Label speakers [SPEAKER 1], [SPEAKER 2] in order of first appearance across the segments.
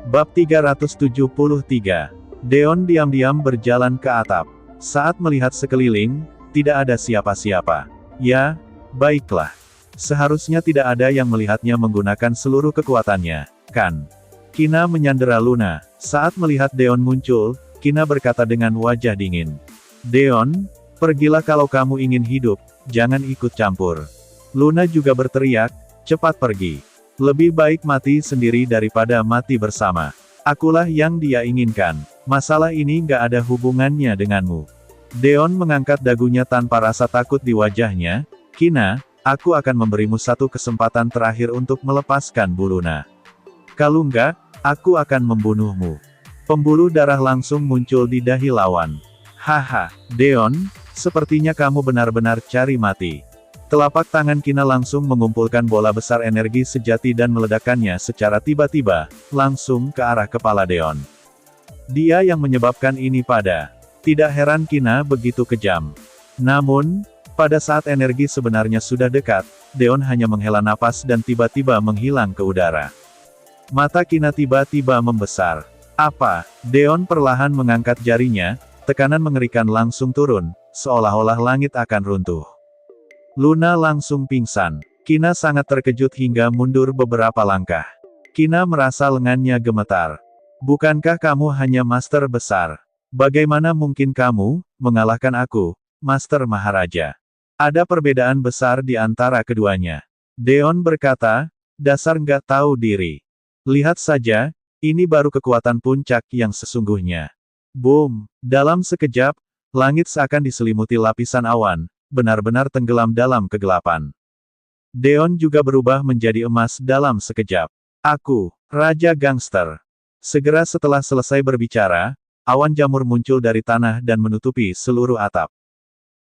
[SPEAKER 1] Bab 373. Deon diam-diam berjalan ke atap. Saat melihat sekeliling, tidak ada siapa-siapa. Ya, baiklah. Seharusnya tidak ada yang melihatnya menggunakan seluruh kekuatannya, kan? Kina menyandera Luna. Saat melihat Deon muncul, Kina berkata dengan wajah dingin. Deon, pergilah kalau kamu ingin hidup, jangan ikut campur. Luna juga berteriak, cepat pergi. Lebih baik mati sendiri daripada mati bersama. Akulah yang dia inginkan. Masalah ini nggak ada hubungannya denganmu. Deon mengangkat dagunya tanpa rasa takut di wajahnya. Kina, aku akan memberimu satu kesempatan terakhir untuk melepaskan Luna. Kalau enggak, aku akan membunuhmu. Pembuluh darah langsung muncul di dahi lawan. Haha, Deon, sepertinya kamu benar-benar cari mati. Telapak tangan Kina langsung mengumpulkan bola besar energi sejati dan meledakkannya secara tiba-tiba, langsung ke arah kepala Deon. Dia yang menyebabkan ini pada. Tidak heran Kina begitu kejam. Namun, pada saat energi sebenarnya sudah dekat, Deon hanya menghela napas dan tiba-tiba menghilang ke udara. Mata Kina tiba-tiba membesar. Apa? Deon perlahan mengangkat jarinya, tekanan mengerikan langsung turun, seolah-olah langit akan runtuh. Luna langsung pingsan. Kina sangat terkejut hingga mundur beberapa langkah. Kina merasa lengannya gemetar. Bukankah kamu hanya master besar? Bagaimana mungkin kamu mengalahkan aku, Master Maharaja? Ada perbedaan besar di antara keduanya. Deon berkata, dasar nggak tahu diri. Lihat saja, ini baru kekuatan puncak yang sesungguhnya. Boom! Dalam sekejap, langit seakan diselimuti lapisan awan, benar-benar tenggelam dalam kegelapan. Deon juga berubah menjadi emas dalam sekejap. Aku, Raja Gangster. Segera setelah selesai berbicara, awan jamur muncul dari tanah dan menutupi seluruh atap.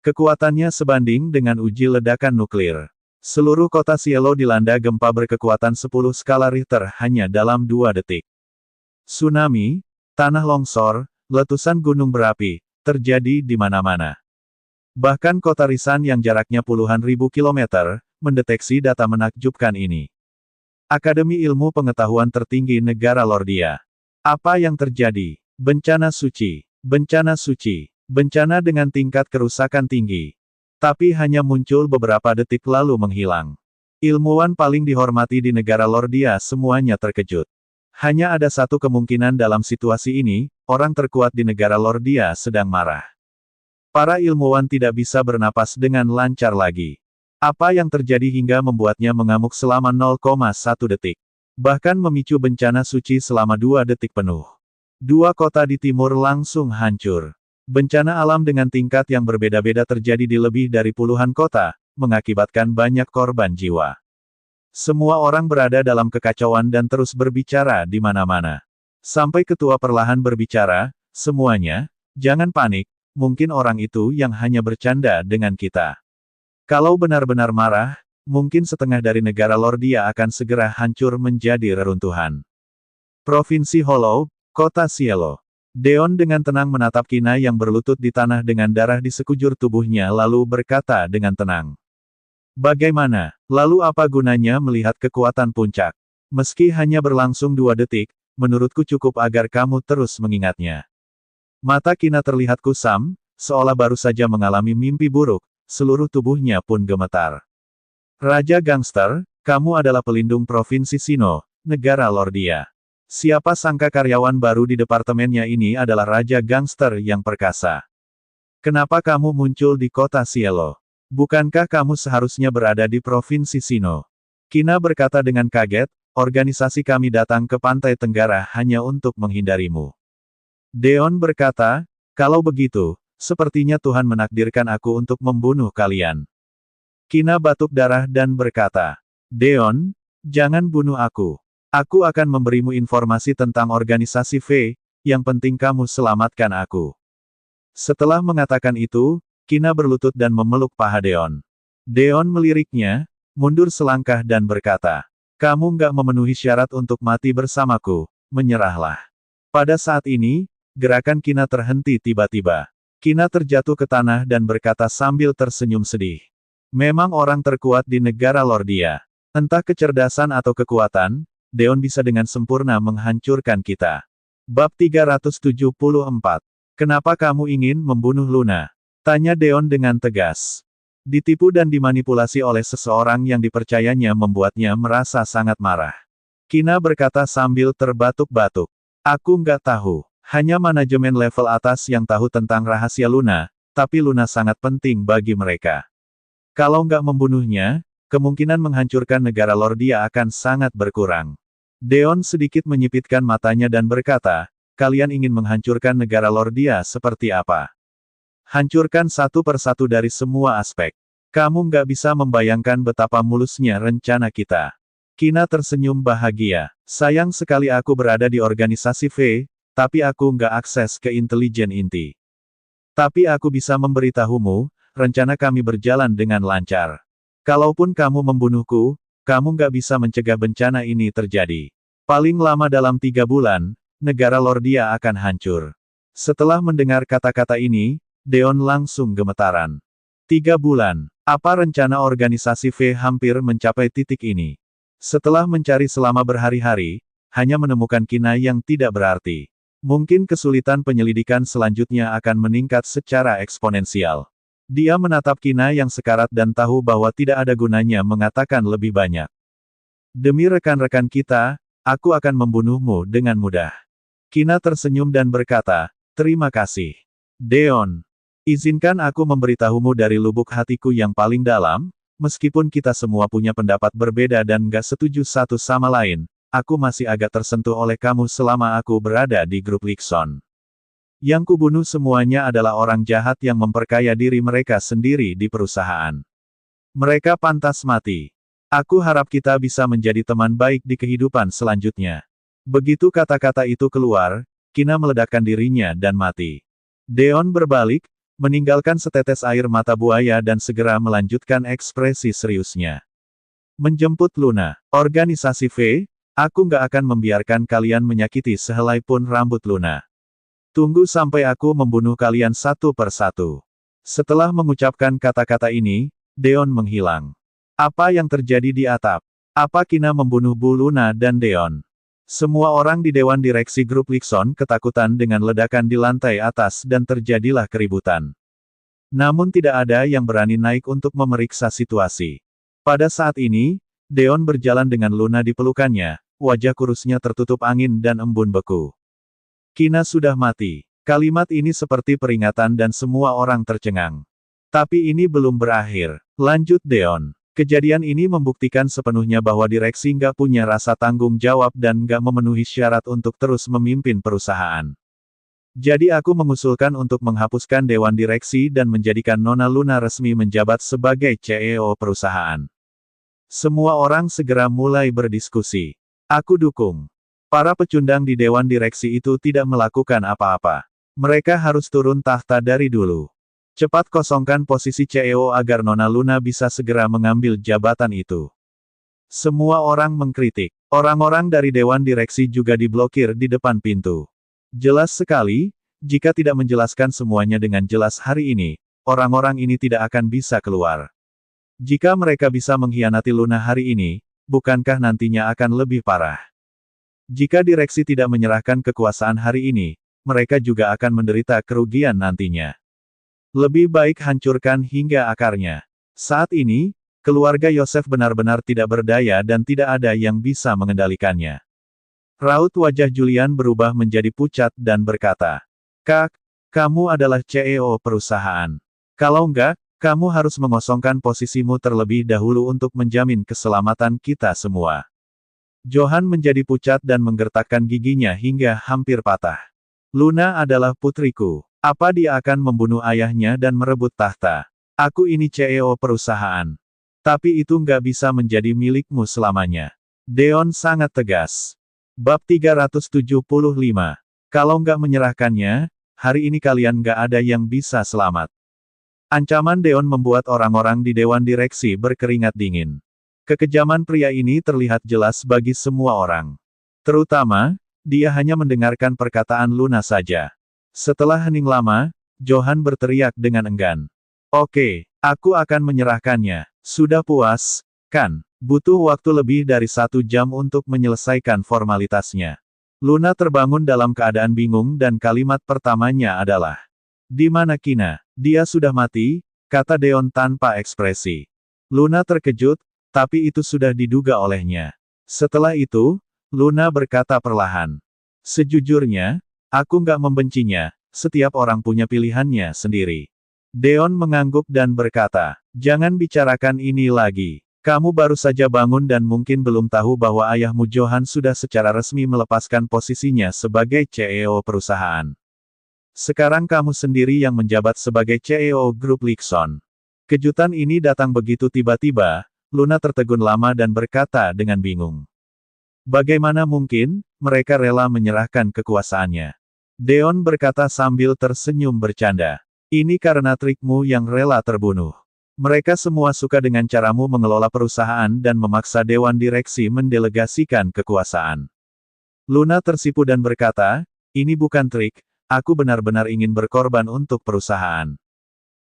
[SPEAKER 1] Kekuatannya sebanding dengan uji ledakan nuklir. Seluruh kota Cielo dilanda gempa berkekuatan 10 skala Richter hanya dalam 2 detik. Tsunami, tanah longsor, letusan gunung berapi, terjadi di mana-mana. Bahkan kota Risan yang jaraknya puluhan ribu kilometer, mendeteksi data menakjubkan ini. Akademi Ilmu Pengetahuan Tertinggi Negara Lordia. Apa yang terjadi? Bencana suci. Bencana suci. Bencana dengan tingkat kerusakan tinggi. Tapi hanya muncul beberapa detik lalu menghilang. Ilmuwan paling dihormati di negara Lordia semuanya terkejut. Hanya ada satu kemungkinan dalam situasi ini, orang terkuat di negara Lordia sedang marah. Para ilmuwan tidak bisa bernapas dengan lancar lagi. Apa yang terjadi hingga membuatnya mengamuk selama 0,1 detik. Bahkan memicu bencana suci selama 2 detik penuh. 2 kota di timur langsung hancur. Bencana alam dengan tingkat yang berbeda-beda terjadi di lebih dari puluhan kota, mengakibatkan banyak korban jiwa. Semua orang berada dalam kekacauan dan terus berbicara di mana-mana. Sampai ketua perlahan berbicara, semuanya, jangan panik. Mungkin orang itu yang hanya bercanda dengan kita. Kalau benar-benar marah, mungkin setengah dari negara Lordia akan segera hancur menjadi reruntuhan. Provinsi Hollow, Kota Cielo. Deon dengan tenang menatap Kina yang berlutut di tanah dengan darah di sekujur tubuhnya lalu berkata dengan tenang. Bagaimana? Lalu apa gunanya melihat kekuatan puncak? Meski hanya berlangsung 2 detik, menurutku cukup agar kamu terus mengingatnya. Mata Kina terlihat kusam, seolah baru saja mengalami mimpi buruk, seluruh tubuhnya pun gemetar. Raja Gangster, kamu adalah pelindung Provinsi Sinnoh, negara Lordia. Siapa sangka karyawan baru di departemennya ini adalah Raja Gangster yang perkasa. Kenapa kamu muncul di kota Cielo? Bukankah kamu seharusnya berada di Provinsi Sinnoh? Kina berkata dengan kaget, organisasi kami datang ke Pantai Tenggara hanya untuk menghindarimu. Deon berkata, kalau begitu, sepertinya Tuhan menakdirkan aku untuk membunuh kalian. Kina batuk darah dan berkata, Deon, jangan bunuh aku. Aku akan memberimu informasi tentang organisasi V, yang penting kamu selamatkan aku. Setelah mengatakan itu, Kina berlutut dan memeluk paha Deon. Deon meliriknya, mundur selangkah dan berkata, kamu nggak memenuhi syarat untuk mati bersamaku, menyerahlah. Pada saat ini, gerakan Kina terhenti tiba-tiba. Kina terjatuh ke tanah dan berkata sambil tersenyum sedih. Memang orang terkuat di negara Lordia. Entah kecerdasan atau kekuatan, Deon bisa dengan sempurna menghancurkan kita. Bab 374. Kenapa kamu ingin membunuh Luna? Tanya Deon dengan tegas. Ditipu dan dimanipulasi oleh seseorang yang dipercayanya membuatnya merasa sangat marah. Kina berkata sambil terbatuk-batuk. Aku nggak tahu. Hanya manajemen level atas yang tahu tentang rahasia Luna, tapi Luna sangat penting bagi mereka. Kalau nggak membunuhnya, kemungkinan menghancurkan negara Lordia akan sangat berkurang. Deon sedikit menyipitkan matanya dan berkata, kalian ingin menghancurkan negara Lordia seperti apa? Hancurkan satu persatu dari semua aspek. Kamu nggak bisa membayangkan betapa mulusnya rencana kita. Kina tersenyum bahagia. Sayang sekali aku berada di organisasi V, tapi aku nggak akses ke intelijen inti. Tapi aku bisa memberitahumu, rencana kami berjalan dengan lancar. Kalaupun kamu membunuhku, kamu nggak bisa mencegah bencana ini terjadi. Paling lama dalam 3 bulan, negara Lordia akan hancur. Setelah mendengar kata-kata ini, Deon langsung gemetaran. 3 bulan. Apa rencana organisasi V hampir mencapai titik ini? Setelah mencari selama berhari-hari, hanya menemukan Kina yang tidak berarti. Mungkin kesulitan penyelidikan selanjutnya akan meningkat secara eksponensial. Dia menatap Kina yang sekarat dan tahu bahwa tidak ada gunanya mengatakan lebih banyak. Demi rekan-rekan kita, aku akan membunuhmu dengan mudah. Kina tersenyum dan berkata, terima kasih. Deon, izinkan aku memberitahumu dari lubuk hatiku yang paling dalam, meskipun kita semua punya pendapat berbeda dan gak setuju satu sama lain, aku masih agak tersentuh oleh kamu selama aku berada di grup Likson. Yang kubunuh semuanya adalah orang jahat yang memperkaya diri mereka sendiri di perusahaan. Mereka pantas mati. Aku harap kita bisa menjadi teman baik di kehidupan selanjutnya. Begitu kata-kata itu keluar, Kina meledakkan dirinya dan mati. Deon berbalik, meninggalkan setetes air mata buaya dan segera melanjutkan ekspresi seriusnya. Menjemput Luna. Organisasi V, aku nggak akan membiarkan kalian menyakiti sehelai pun rambut Luna. Tunggu sampai aku membunuh kalian satu persatu. Setelah mengucapkan kata-kata ini, Deon menghilang. Apa yang terjadi di atap? Apa Kina membunuh Bu Luna dan Deon? Semua orang di Dewan Direksi Grup Likson ketakutan dengan ledakan di lantai atas dan terjadilah keributan. Namun tidak ada yang berani naik untuk memeriksa situasi. Pada saat ini, Deon berjalan dengan Luna di pelukannya, wajah kurusnya tertutup angin dan embun beku. Kina sudah mati. Kalimat ini seperti peringatan dan semua orang tercengang. Tapi ini belum berakhir. Lanjut Deon. Kejadian ini membuktikan sepenuhnya bahwa direksi nggak punya rasa tanggung jawab dan nggak memenuhi syarat untuk terus memimpin perusahaan. Jadi aku mengusulkan untuk menghapuskan Dewan Direksi dan menjadikan Nona Luna resmi menjabat sebagai CEO perusahaan. Semua orang segera mulai berdiskusi. Aku dukung. Para pecundang di Dewan Direksi itu tidak melakukan apa-apa. Mereka harus turun tahta dari dulu. Cepat kosongkan posisi CEO agar Nona Luna bisa segera mengambil jabatan itu. Semua orang mengkritik. Orang-orang dari Dewan Direksi juga diblokir di depan pintu. Jelas sekali, jika tidak menjelaskan semuanya dengan jelas hari ini, orang-orang ini tidak akan bisa keluar. Jika mereka bisa mengkhianati Luna hari ini, bukankah nantinya akan lebih parah? Jika direksi tidak menyerahkan kekuasaan hari ini, mereka juga akan menderita kerugian nantinya. Lebih baik hancurkan hingga akarnya. Saat ini, keluarga Yosef benar-benar tidak berdaya dan tidak ada yang bisa mengendalikannya. Raut wajah Julian berubah menjadi pucat dan berkata, Kak, kamu adalah CEO perusahaan. Kalau enggak, kamu harus mengosongkan posisimu terlebih dahulu untuk menjamin keselamatan kita semua. Johan menjadi pucat dan menggertakkan giginya hingga hampir patah. Luna adalah putriku. Apa dia akan membunuh ayahnya dan merebut tahta? Aku ini CEO perusahaan. Tapi itu nggak bisa menjadi milikmu selamanya. Deon sangat tegas. Bab 375. Kalau nggak menyerahkannya, hari ini kalian nggak ada yang bisa selamat. Ancaman Deon membuat orang-orang di Dewan Direksi berkeringat dingin. Kekejaman pria ini terlihat jelas bagi semua orang. Terutama, dia hanya mendengarkan perkataan Luna saja. Setelah hening lama, Johan berteriak dengan enggan. Oke, aku akan menyerahkannya. Sudah puas, kan? Butuh waktu lebih dari 1 jam untuk menyelesaikan formalitasnya. Luna terbangun dalam keadaan bingung dan kalimat pertamanya adalah, "Di mana Kina?" "Dia sudah mati," kata Deon tanpa ekspresi. Luna terkejut, tapi itu sudah diduga olehnya. Setelah itu, Luna berkata perlahan, "Sejujurnya, aku nggak membencinya, setiap orang punya pilihannya sendiri." Deon mengangguk dan berkata, "Jangan bicarakan ini lagi. Kamu baru saja bangun dan mungkin belum tahu bahwa ayahmu Johan sudah secara resmi melepaskan posisinya sebagai CEO perusahaan. Sekarang kamu sendiri yang menjabat sebagai CEO Grup Lixon." Kejutan ini datang begitu tiba-tiba, Luna tertegun lama dan berkata dengan bingung. Bagaimana mungkin, mereka rela menyerahkan kekuasaannya? Deon berkata sambil tersenyum bercanda. Ini karena trikmu yang rela terbunuh. Mereka semua suka dengan caramu mengelola perusahaan dan memaksa dewan direksi mendelegasikan kekuasaan. Luna tersipu dan berkata, "Ini bukan trik, aku benar-benar ingin berkorban untuk perusahaan."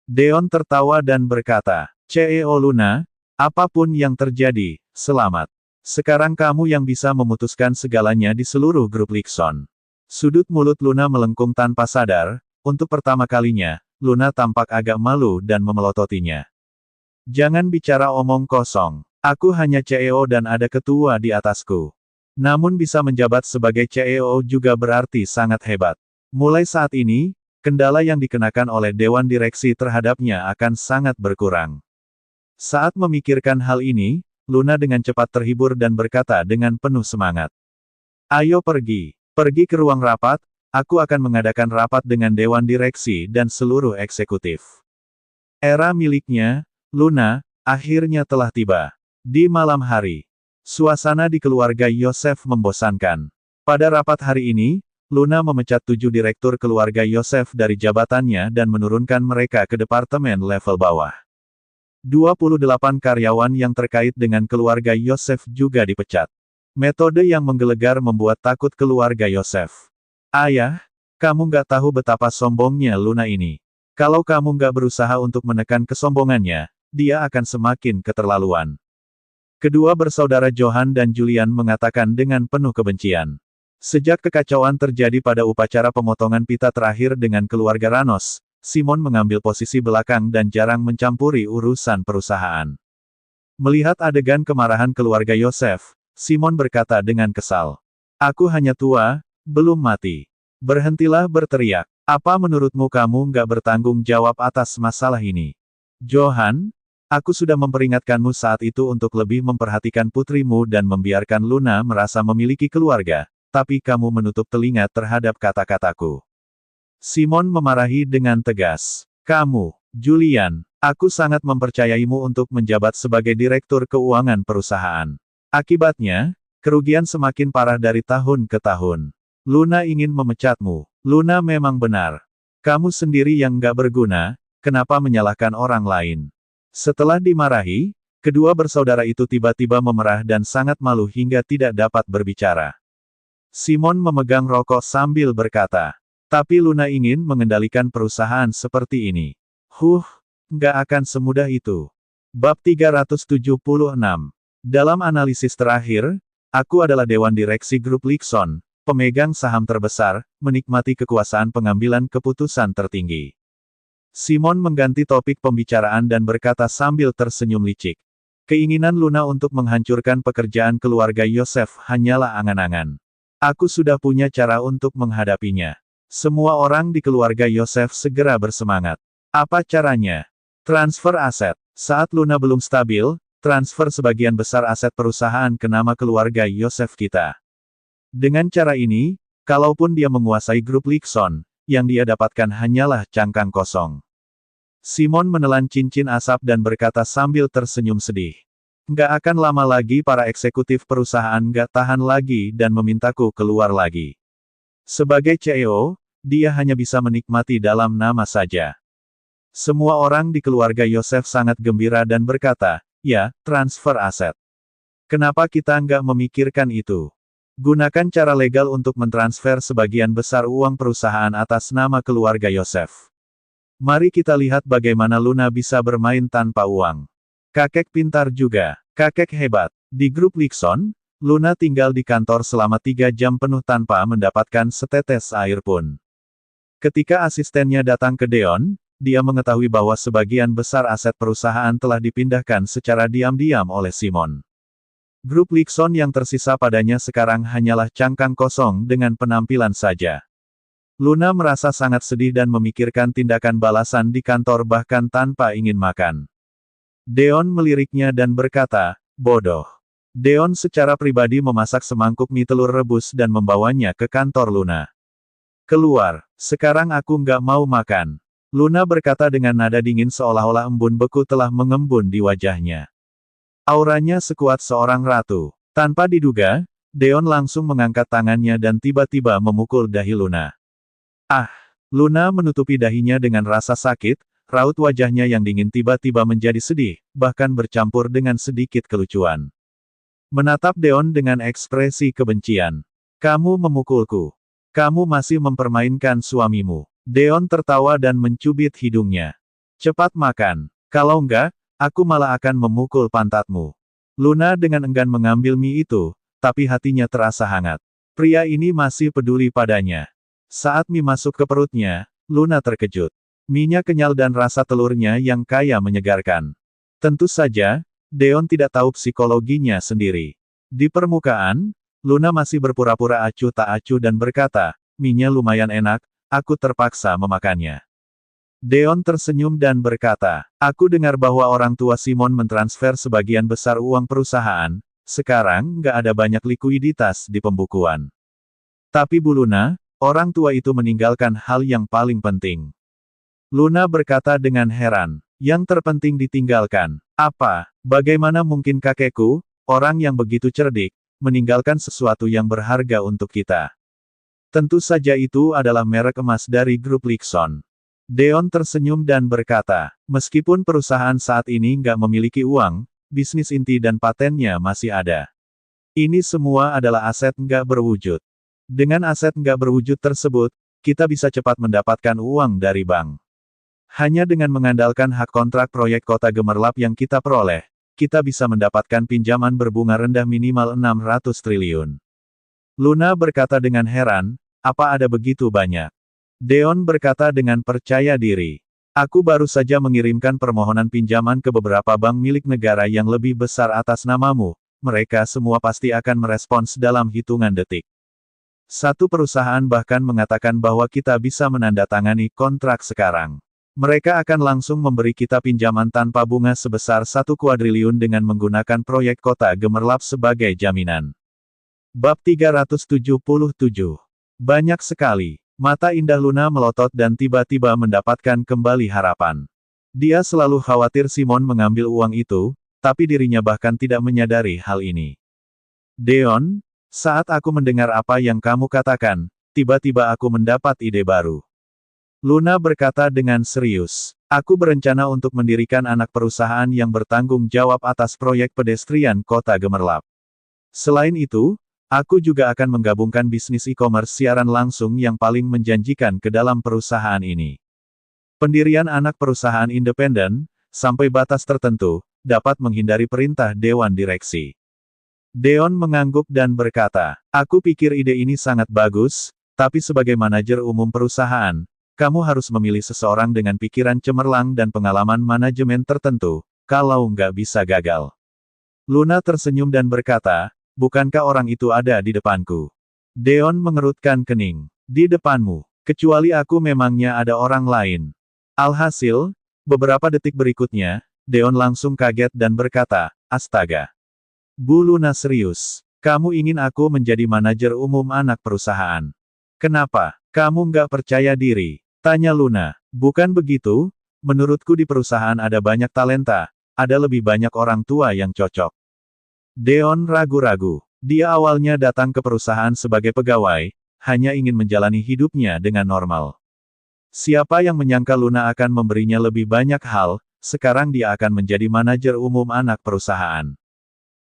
[SPEAKER 1] Deon tertawa dan berkata, "CEO Luna, apapun yang terjadi, selamat. Sekarang kamu yang bisa memutuskan segalanya di seluruh grup Lixon." Sudut mulut Luna melengkung tanpa sadar, untuk pertama kalinya, Luna tampak agak malu dan memelototinya. "Jangan bicara omong kosong. Aku hanya CEO dan ada ketua di atasku. Namun bisa menjabat sebagai CEO juga berarti sangat hebat. Mulai saat ini, kendala yang dikenakan oleh Dewan Direksi terhadapnya akan sangat berkurang." Saat memikirkan hal ini, Luna dengan cepat terhibur dan berkata dengan penuh semangat. "Ayo pergi. Pergi ke ruang rapat, aku akan mengadakan rapat dengan Dewan Direksi dan seluruh eksekutif." Era miliknya, Luna, akhirnya telah tiba. Di malam hari, suasana di keluarga Yosef membosankan. Pada rapat hari ini, Luna memecat 7 direktur keluarga Yosef dari jabatannya dan menurunkan mereka ke departemen level bawah. 28 karyawan yang terkait dengan keluarga Yosef juga dipecat. Metode yang menggelegar membuat takut keluarga Yosef. "Ayah, kamu nggak tahu betapa sombongnya Luna ini. Kalau kamu nggak berusaha untuk menekan kesombongannya, dia akan semakin keterlaluan." Kedua bersaudara Johan dan Julian mengatakan dengan penuh kebencian. Sejak kekacauan terjadi pada upacara pemotongan pita terakhir dengan keluarga Ranos, Simon mengambil posisi belakang dan jarang mencampuri urusan perusahaan. Melihat adegan kemarahan keluarga Yosef, Simon berkata dengan kesal, "Aku hanya tua, belum mati. Berhentilah berteriak. Apa menurutmu kamu nggak bertanggung jawab atas masalah ini? Johan, aku sudah memperingatkanmu saat itu untuk lebih memperhatikan putrimu dan membiarkan Luna merasa memiliki keluarga, tapi kamu menutup telinga terhadap kata-kataku." Simon memarahi dengan tegas. "Kamu, Julian, aku sangat mempercayaimu untuk menjabat sebagai direktur keuangan perusahaan. Akibatnya, kerugian semakin parah dari tahun ke tahun. Luna ingin memecatmu. Luna memang benar. Kamu sendiri yang nggak berguna, kenapa menyalahkan orang lain?" Setelah dimarahi, kedua bersaudara itu tiba-tiba memerah dan sangat malu hingga tidak dapat berbicara. Simon memegang rokok sambil berkata, "Tapi Luna ingin mengendalikan perusahaan seperti ini. Nggak akan semudah itu." Bab 376. Dalam analisis terakhir, aku adalah Dewan Direksi Grup Lixon, pemegang saham terbesar, menikmati kekuasaan pengambilan keputusan tertinggi. Simon mengganti topik pembicaraan dan berkata sambil tersenyum licik. Keinginan Luna untuk menghancurkan pekerjaan keluarga Yosef hanyalah angan-angan. Aku sudah punya cara untuk menghadapinya. Semua orang di keluarga Yosef segera bersemangat. Apa caranya? Transfer aset. Saat Luna belum stabil, transfer sebagian besar aset perusahaan ke nama keluarga Yosef kita. Dengan cara ini, kalaupun dia menguasai grup Lixon, yang dia dapatkan hanyalah cangkang kosong. Simon menelan cincin asap dan berkata sambil tersenyum sedih. Nggak akan lama lagi para eksekutif perusahaan nggak tahan lagi dan memintaku keluar lagi. Sebagai CEO, dia hanya bisa menikmati dalam nama saja. Semua orang di keluarga Yosef sangat gembira dan berkata, "Ya, transfer aset. Kenapa kita nggak memikirkan itu? Gunakan cara legal untuk mentransfer sebagian besar uang perusahaan atas nama keluarga Yosef. Mari kita lihat bagaimana Luna bisa bermain tanpa uang." Kakek pintar juga. Kakek hebat. Di grup Likson, Luna tinggal di kantor selama 3 jam penuh tanpa mendapatkan setetes air pun. Ketika asistennya datang ke Deon, dia mengetahui bahwa sebagian besar aset perusahaan telah dipindahkan secara diam-diam oleh Simon. Grup Likson yang tersisa padanya sekarang hanyalah cangkang kosong dengan penampilan saja. Luna merasa sangat sedih dan memikirkan tindakan balasan di kantor bahkan tanpa ingin makan. Deon meliriknya dan berkata, bodoh. Deon secara pribadi memasak semangkuk mie telur rebus dan membawanya ke kantor Luna. Keluar, sekarang aku nggak mau makan. Luna berkata dengan nada dingin seolah-olah embun beku telah mengembun di wajahnya. Auranya sekuat seorang ratu. Tanpa diduga, Deon langsung mengangkat tangannya dan tiba-tiba memukul dahi Luna. Ah! Luna menutupi dahinya dengan rasa sakit, raut wajahnya yang dingin tiba-tiba menjadi sedih, bahkan bercampur dengan sedikit kelucuan. Menatap Deon dengan ekspresi kebencian. Kamu memukulku. Kamu masih mempermainkan suamimu. Deon tertawa dan mencubit hidungnya. Cepat makan. Kalau enggak, aku malah akan memukul pantatmu. Luna dengan enggan mengambil mie itu, tapi hatinya terasa hangat. Pria ini masih peduli padanya. Saat mie masuk ke perutnya, Luna terkejut. Mie-nya kenyal dan rasa telurnya yang kaya menyegarkan. Tentu saja, Deon tidak tahu psikologinya sendiri. Di permukaan, Luna masih berpura-pura acuh tak acuh dan berkata, mie-nya lumayan enak, aku terpaksa memakannya. Deon tersenyum dan berkata, aku dengar bahwa orang tua Simon mentransfer sebagian besar uang perusahaan, sekarang nggak ada banyak likuiditas di pembukuan. Tapi Bu Luna, orang tua itu meninggalkan hal yang paling penting. Luna berkata dengan heran, yang terpenting ditinggalkan. Apa? Bagaimana mungkin kakekku, orang yang begitu cerdik, meninggalkan sesuatu yang berharga untuk kita? Tentu saja itu adalah merek emas dari grup Likson. Deon tersenyum dan berkata, meskipun perusahaan saat ini nggak memiliki uang, bisnis inti dan patennya masih ada. Ini semua adalah aset nggak berwujud. Dengan aset nggak berwujud tersebut, kita bisa cepat mendapatkan uang dari bank. Hanya dengan mengandalkan hak kontrak proyek Kota Gemerlap yang kita peroleh, kita bisa mendapatkan pinjaman berbunga rendah minimal 600 triliun. Luna berkata dengan heran, apa ada begitu banyak? Deon berkata dengan percaya diri. Aku baru saja mengirimkan permohonan pinjaman ke beberapa bank milik negara yang lebih besar atas namamu, mereka semua pasti akan merespons dalam hitungan detik. Satu perusahaan bahkan mengatakan bahwa kita bisa menandatangani kontrak sekarang. Mereka akan langsung memberi kita pinjaman tanpa bunga sebesar 1 kuadriliun dengan menggunakan proyek Kota Gemerlap sebagai jaminan. Bab 377. Banyak sekali. Mata indah Luna melotot dan tiba-tiba mendapatkan kembali harapan. Dia selalu khawatir Simon mengambil uang itu, tapi dirinya bahkan tidak menyadari hal ini. Deon, saat aku mendengar apa yang kamu katakan, tiba-tiba aku mendapat ide baru. Luna berkata dengan serius, aku berencana untuk mendirikan anak perusahaan yang bertanggung jawab atas proyek pedestrian Kota Gemerlap. Selain itu, aku juga akan menggabungkan bisnis e-commerce siaran langsung yang paling menjanjikan ke dalam perusahaan ini. Pendirian anak perusahaan independen, sampai batas tertentu, dapat menghindari perintah Dewan Direksi. Deon mengangguk dan berkata, aku pikir ide ini sangat bagus, tapi sebagai manajer umum perusahaan, kamu harus memilih seseorang dengan pikiran cemerlang dan pengalaman manajemen tertentu, kalau nggak bisa gagal. Luna tersenyum dan berkata, bukankah orang itu ada di depanku? Deon mengerutkan kening. Di depanmu. Kecuali aku memangnya ada orang lain. Alhasil, beberapa detik berikutnya, Deon langsung kaget dan berkata, astaga. Bu Luna serius. Kamu ingin aku menjadi manajer umum anak perusahaan? Kenapa? Kamu nggak percaya diri? Tanya Luna. Bukan begitu, menurutku di perusahaan ada banyak talenta, ada lebih banyak orang tua yang cocok. Deon ragu-ragu. Dia awalnya datang ke perusahaan sebagai pegawai, hanya ingin menjalani hidupnya dengan normal. Siapa yang menyangka Luna akan memberinya lebih banyak hal, sekarang dia akan menjadi manajer umum anak perusahaan.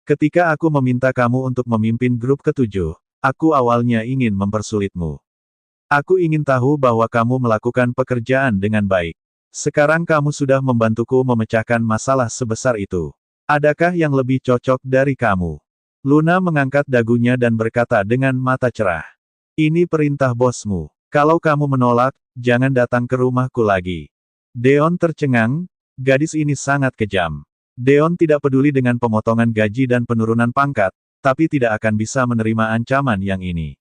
[SPEAKER 1] Ketika aku meminta kamu untuk memimpin grup ke-7, aku awalnya ingin mempersulitmu. Aku ingin tahu bahwa kamu melakukan pekerjaan dengan baik. Sekarang kamu sudah membantuku memecahkan masalah sebesar itu. Adakah yang lebih cocok dari kamu? Luna mengangkat dagunya dan berkata dengan mata cerah. Ini perintah bosmu. Kalau kamu menolak, jangan datang ke rumahku lagi. Deon tercengang, gadis ini sangat kejam. Deon tidak peduli dengan pemotongan gaji dan penurunan pangkat, tapi tidak akan bisa menerima ancaman yang ini.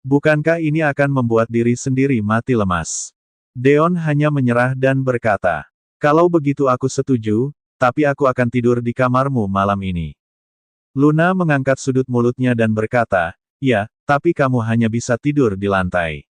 [SPEAKER 1] Bukankah ini akan membuat diri sendiri mati lemas? Deon hanya menyerah dan berkata, kalau begitu aku setuju, tapi aku akan tidur di kamarmu malam ini. Luna mengangkat sudut mulutnya dan berkata, ya, tapi kamu hanya bisa tidur di lantai.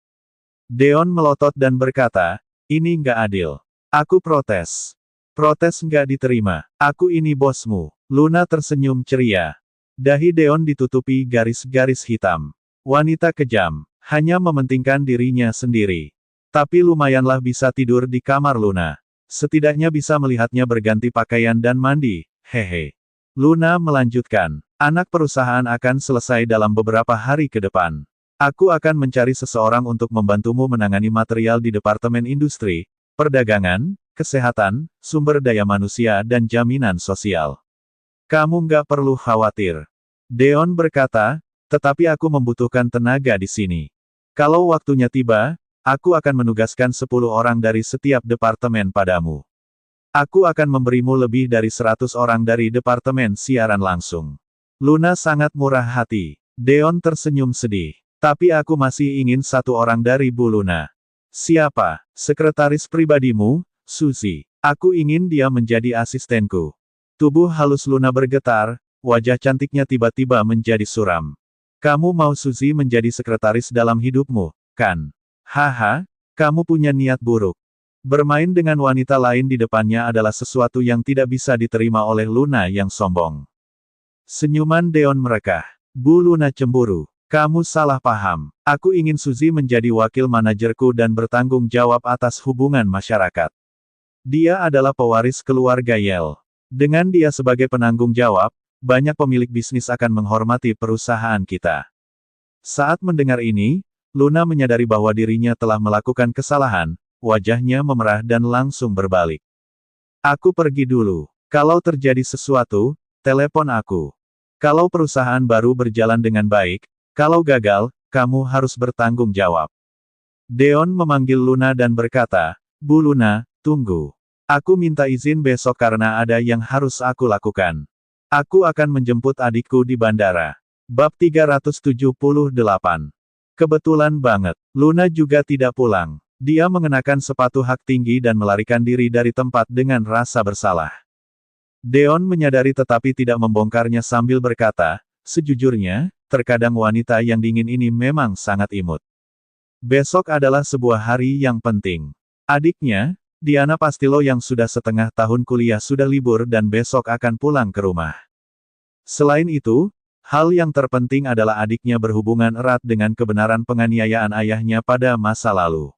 [SPEAKER 1] Deon melotot dan berkata, ini nggak adil. Aku protes. Protes nggak diterima. Aku ini bosmu. Luna tersenyum ceria. Dahi Deon ditutupi garis-garis hitam. Wanita kejam. Hanya mementingkan dirinya sendiri. Tapi lumayanlah bisa tidur di kamar Luna. Setidaknya bisa melihatnya berganti pakaian dan mandi. Hehe. Luna melanjutkan. Anak perusahaan akan selesai dalam beberapa hari ke depan. Aku akan mencari seseorang untuk membantumu menangani material di Departemen Industri, Perdagangan, Kesehatan, Sumber Daya Manusia dan Jaminan Sosial. Kamu nggak perlu khawatir. Deon berkata, tetapi aku membutuhkan tenaga di sini. Kalau waktunya tiba, aku akan menugaskan 10 orang dari setiap departemen padamu. Aku akan memberimu lebih dari 100 orang dari Departemen Siaran Langsung. Luna sangat murah hati. Deon tersenyum sedih. Tapi aku masih ingin 1 orang dari Bu Luna. Siapa? Sekretaris pribadimu, Suzy. Aku ingin dia menjadi asistenku. Tubuh halus Luna bergetar, wajah cantiknya tiba-tiba menjadi suram. Kamu mau Suzy menjadi sekretaris dalam hidupmu, kan? Haha, kamu punya niat buruk. Bermain dengan wanita lain di depannya adalah sesuatu yang tidak bisa diterima oleh Luna yang sombong. Senyuman Deon merekah. Bu Luna cemburu. Kamu salah paham. Aku ingin Suzy menjadi wakil manajerku dan bertanggung jawab atas hubungan masyarakat. Dia adalah pewaris keluarga Yell. Dengan dia sebagai penanggung jawab, banyak pemilik bisnis akan menghormati perusahaan kita. Saat mendengar ini, Luna menyadari bahwa dirinya telah melakukan kesalahan, wajahnya memerah dan langsung berbalik. Aku pergi dulu. Kalau terjadi sesuatu, telepon aku. Kalau perusahaan baru berjalan dengan baik, kalau gagal, kamu harus bertanggung jawab. Deon memanggil Luna dan berkata, Bu Luna, tunggu. Aku minta izin besok karena ada yang harus aku lakukan. Aku akan menjemput adikku di bandara. Bab 378. Kebetulan banget, Luna juga tidak pulang. Dia mengenakan sepatu hak tinggi dan melarikan diri dari tempat dengan rasa bersalah. Deon menyadari tetapi tidak membongkarnya sambil berkata, sejujurnya, terkadang wanita yang dingin ini memang sangat imut. Besok adalah sebuah hari yang penting. Adiknya, Diana Pastilo yang sudah setengah tahun kuliah sudah libur dan besok akan pulang ke rumah. Selain itu, hal yang terpenting adalah adiknya berhubungan erat dengan kebenaran penganiayaan ayahnya pada masa lalu.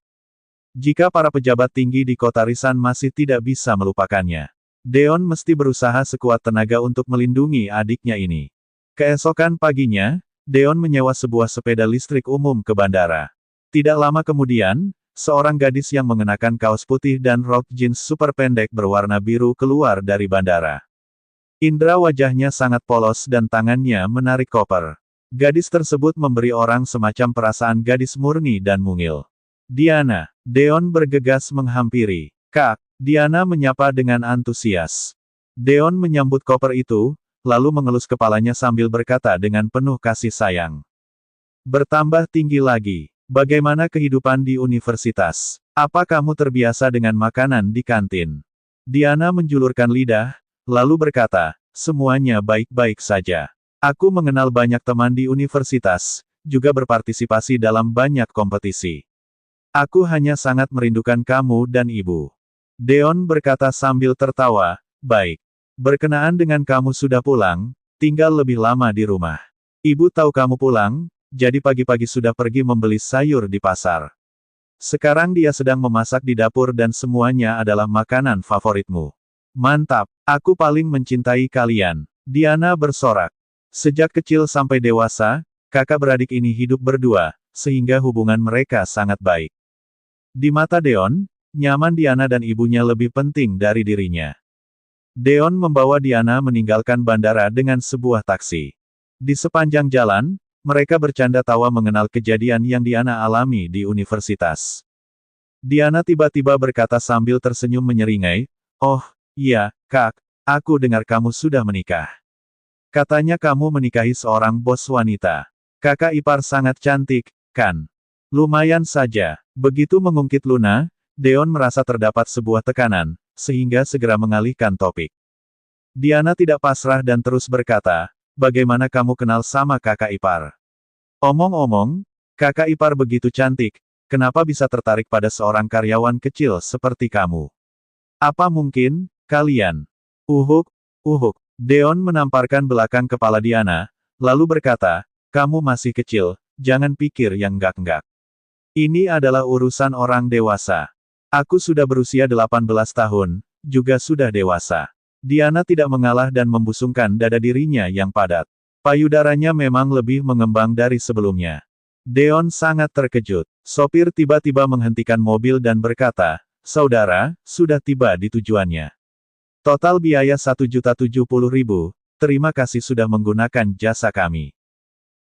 [SPEAKER 1] Jika para pejabat tinggi di kota Risan masih tidak bisa melupakannya, Deon mesti berusaha sekuat tenaga untuk melindungi adiknya ini. Keesokan paginya, Deon menyewa sebuah sepeda listrik umum ke bandara. Tidak lama kemudian, seorang gadis yang mengenakan kaos putih dan rok jeans super pendek berwarna biru keluar dari bandara. Indra wajahnya sangat polos dan tangannya menarik koper. Gadis tersebut memberi orang semacam perasaan gadis murni dan mungil. Diana. Deon bergegas menghampiri. Kak, Diana menyapa dengan antusias. Deon menyambut koper itu, lalu mengelus kepalanya sambil berkata dengan penuh kasih sayang. Bertambah tinggi lagi. Bagaimana kehidupan di universitas? Apa kamu terbiasa dengan makanan di kantin? Diana menjulurkan lidah, lalu berkata, semuanya baik-baik saja. Aku mengenal banyak teman di universitas, juga berpartisipasi dalam banyak kompetisi. Aku hanya sangat merindukan kamu dan ibu. Deon berkata sambil tertawa, baik. Berkenaan dengan kamu sudah pulang, tinggal lebih lama di rumah. Ibu tahu kamu pulang, jadi pagi-pagi sudah pergi membeli sayur di pasar. Sekarang dia sedang memasak di dapur dan semuanya adalah makanan favoritmu. Mantap, aku paling mencintai kalian. Diana bersorak. Sejak kecil sampai dewasa, kakak beradik ini hidup berdua, sehingga hubungan mereka sangat baik. Di mata Deon, Nyaman Diana dan ibunya lebih penting dari dirinya. Deon membawa Diana meninggalkan bandara dengan sebuah taksi. Di sepanjang jalan, mereka bercanda tawa mengenal kejadian yang Diana alami di universitas. Diana tiba-tiba berkata sambil tersenyum menyeringai, "Oh, iya, Kak, aku dengar kamu sudah menikah. Katanya kamu menikahi seorang bos wanita. Kakak ipar sangat cantik, kan?" "Lumayan saja." Begitu mengungkit Luna, Deon merasa terdapat sebuah tekanan, sehingga segera mengalihkan topik. Diana tidak pasrah dan terus berkata, "Bagaimana kamu kenal sama kakak ipar? Omong-omong, kakak ipar begitu cantik, kenapa bisa tertarik pada seorang karyawan kecil seperti kamu? Apa mungkin, kalian?" Uhuk, uhuk. Deon menamparkan belakang kepala Diana, lalu berkata, "Kamu masih kecil, jangan pikir yang enggak-enggak. Ini adalah urusan orang dewasa. Aku sudah berusia 18 tahun, juga sudah dewasa." Diana tidak mengalah dan membusungkan dada dirinya yang padat. Payudaranya memang lebih mengembang dari sebelumnya. Deon sangat terkejut. Sopir tiba-tiba menghentikan mobil dan berkata, "Saudara, sudah tiba di tujuannya. Total biaya 1.070.000, terima kasih sudah menggunakan jasa kami."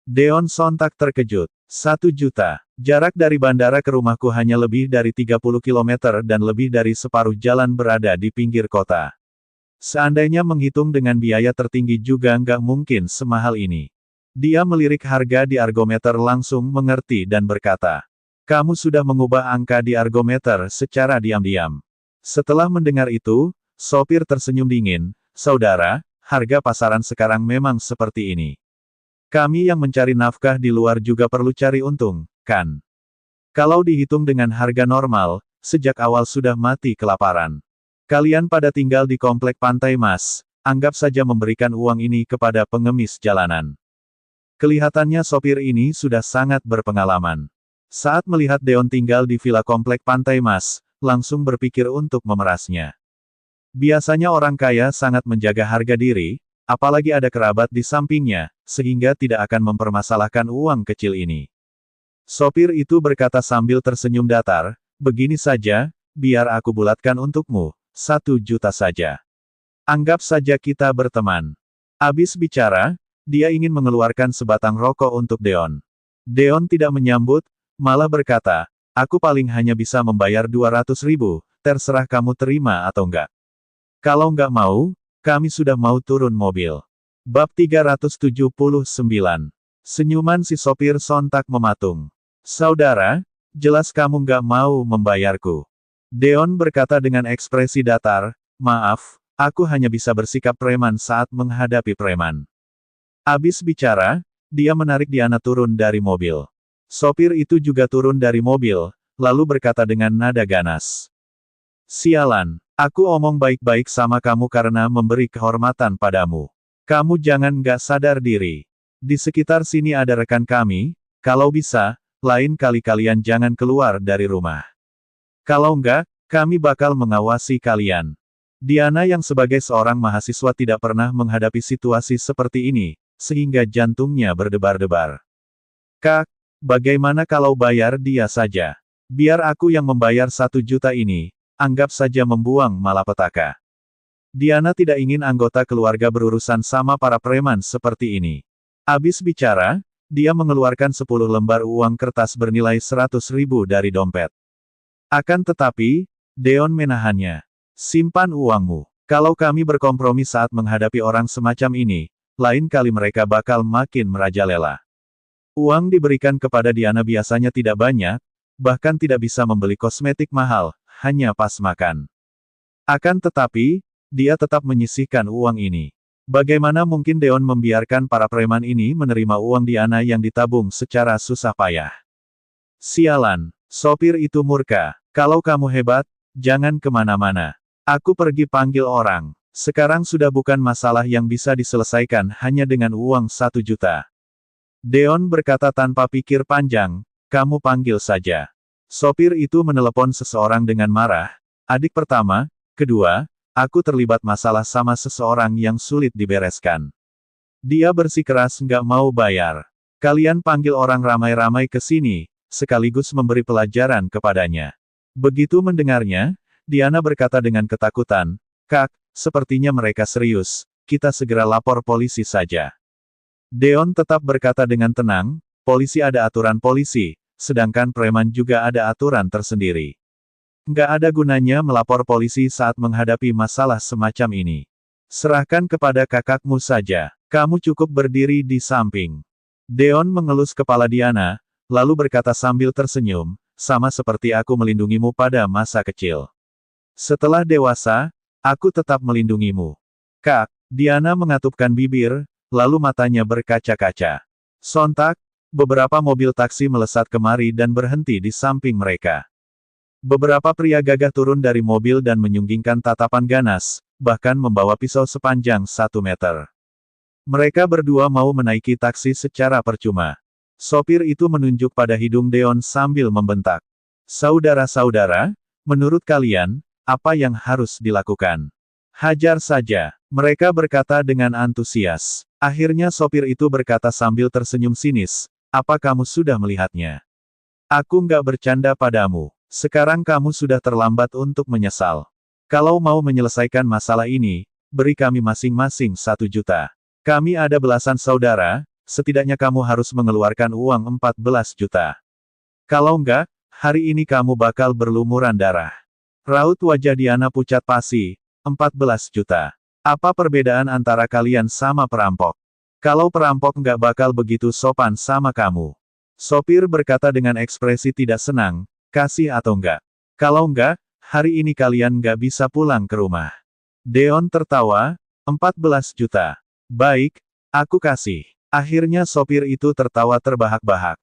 [SPEAKER 1] Deon sontak terkejut. 1 juta. Jarak dari bandara ke rumahku hanya lebih dari 30 km dan lebih dari separuh jalan berada di pinggir kota. Seandainya menghitung dengan biaya tertinggi juga nggak mungkin semahal ini. Dia melirik harga di argometer langsung mengerti dan berkata, "Kamu sudah mengubah angka di argometer secara diam-diam." Setelah mendengar itu, sopir tersenyum dingin, "Saudara, harga pasaran sekarang memang seperti ini. Kami yang mencari nafkah di luar juga perlu cari untung, kan? Kalau dihitung dengan harga normal, sejak awal sudah mati kelaparan. Kalian pada tinggal di komplek Pantai Mas, anggap saja memberikan uang ini kepada pengemis jalanan." Kelihatannya sopir ini sudah sangat berpengalaman. Saat melihat Deon tinggal di villa komplek Pantai Mas, langsung berpikir untuk memerasnya. Biasanya orang kaya sangat menjaga harga diri, apalagi ada kerabat di sampingnya, sehingga tidak akan mempermasalahkan uang kecil ini. Sopir itu berkata sambil tersenyum datar, "Begini saja, biar aku bulatkan untukmu, 1 juta saja. Anggap saja kita berteman." Abis bicara, dia ingin mengeluarkan sebatang rokok untuk Deon. Deon tidak menyambut, malah berkata, "Aku paling hanya bisa membayar 200.000, terserah kamu terima atau enggak. Kalau nggak mau, kami sudah mau turun mobil." Bab 379. Senyuman si sopir sontak mematung. "Saudara, jelas kamu nggak mau membayarku." Deon berkata dengan ekspresi datar, "Maaf, aku hanya bisa bersikap preman saat menghadapi preman." Abis bicara, dia menarik Diana turun dari mobil. Sopir itu juga turun dari mobil, lalu berkata dengan nada ganas, "Sialan. Aku omong baik-baik sama kamu karena memberi kehormatan padamu. Kamu jangan nggak sadar diri. Di sekitar sini ada rekan kami, kalau bisa, lain kali kalian jangan keluar dari rumah. Kalau enggak, kami bakal mengawasi kalian." Diana yang sebagai seorang mahasiswa tidak pernah menghadapi situasi seperti ini, sehingga jantungnya berdebar-debar. "Kak, bagaimana kalau bayar dia saja? Biar aku yang membayar 1 juta ini. Anggap saja membuang malapetaka." Diana tidak ingin anggota keluarga berurusan sama para preman seperti ini. Abis bicara, dia mengeluarkan 10 lembar uang kertas bernilai 100.000 dari dompet. Akan tetapi, Deon menahannya. "Simpan uangmu. Kalau kami berkompromi saat menghadapi orang semacam ini, lain kali mereka bakal makin merajalela." Uang diberikan kepada Diana biasanya tidak banyak, bahkan tidak bisa membeli kosmetik mahal, hanya pas makan. Akan tetapi, dia tetap menyisihkan uang ini. Bagaimana mungkin Deon membiarkan para preman ini menerima uang Diana yang ditabung secara susah payah? "Sialan." Sopir itu murka. "Kalau kamu hebat, jangan kemana-mana. Aku pergi panggil orang. Sekarang sudah bukan masalah yang bisa diselesaikan hanya dengan uang 1 juta. Deon berkata tanpa pikir panjang, "Kamu panggil saja." Sopir itu menelepon seseorang dengan marah, "Adik pertama, kedua, aku terlibat masalah sama seseorang yang sulit dibereskan. Dia bersikeras nggak mau bayar. Kalian panggil orang ramai-ramai ke sini, sekaligus memberi pelajaran kepadanya." Begitu mendengarnya, Diana berkata dengan ketakutan, "Kak, sepertinya mereka serius, kita segera lapor polisi saja." Deon tetap berkata dengan tenang, "Polisi ada aturan polisi, sedangkan preman juga ada aturan tersendiri. Nggak ada gunanya melapor polisi saat menghadapi masalah semacam ini. Serahkan kepada kakakmu saja, kamu cukup berdiri di samping." Deon mengelus kepala Diana, lalu berkata sambil tersenyum, "Sama seperti aku melindungimu pada masa kecil. Setelah dewasa, aku tetap melindungimu." "Kak," Diana mengatupkan bibir, lalu matanya berkaca-kaca. Sontak, beberapa mobil taksi melesat kemari dan berhenti di samping mereka. Beberapa pria gagah turun dari mobil dan menyunggingkan tatapan ganas, bahkan membawa pisau sepanjang 1 meter. Mereka berdua mau menaiki taksi secara percuma. Sopir itu menunjuk pada hidung Deon sambil membentak. "Saudara-saudara, menurut kalian, apa yang harus dilakukan?" "Hajar saja," mereka berkata dengan antusias. Akhirnya sopir itu berkata sambil tersenyum sinis, "Apa kamu sudah melihatnya? Aku nggak bercanda padamu. Sekarang kamu sudah terlambat untuk menyesal. Kalau mau menyelesaikan masalah ini, beri kami masing-masing 1 juta. Kami ada belasan saudara, setidaknya kamu harus mengeluarkan uang 14 juta. Kalau enggak, hari ini kamu bakal berlumuran darah." Raut wajah Diana pucat pasi. 14 juta. Apa perbedaan antara kalian sama perampok? Kalau perampok nggak bakal begitu sopan sama kamu. Sopir berkata dengan ekspresi tidak senang, "Kasih atau enggak? Kalau enggak, hari ini kalian nggak bisa pulang ke rumah." Deon tertawa, 14 juta. "Baik, aku kasih." Akhirnya sopir itu tertawa terbahak-bahak.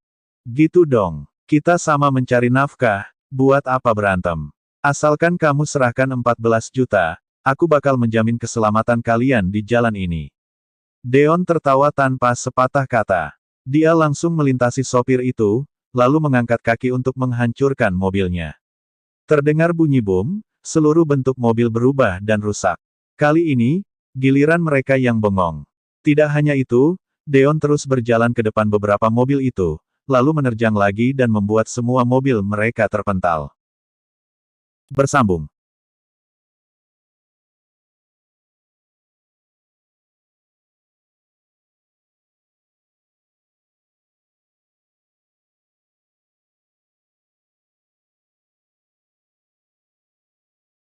[SPEAKER 1] "Gitu dong. Kita sama mencari nafkah, buat apa berantem? Asalkan kamu serahkan 14 juta, aku bakal menjamin keselamatan kalian di jalan ini." Deon tertawa tanpa sepatah kata. Dia langsung melintasi sopir itu, lalu mengangkat kaki untuk menghancurkan mobilnya. Terdengar bunyi bom, seluruh bentuk mobil berubah dan rusak. Kali ini, giliran mereka yang bengong. Tidak hanya itu, Deon terus berjalan ke depan beberapa mobil itu, lalu menerjang lagi dan membuat semua mobil mereka terpental. Bersambung.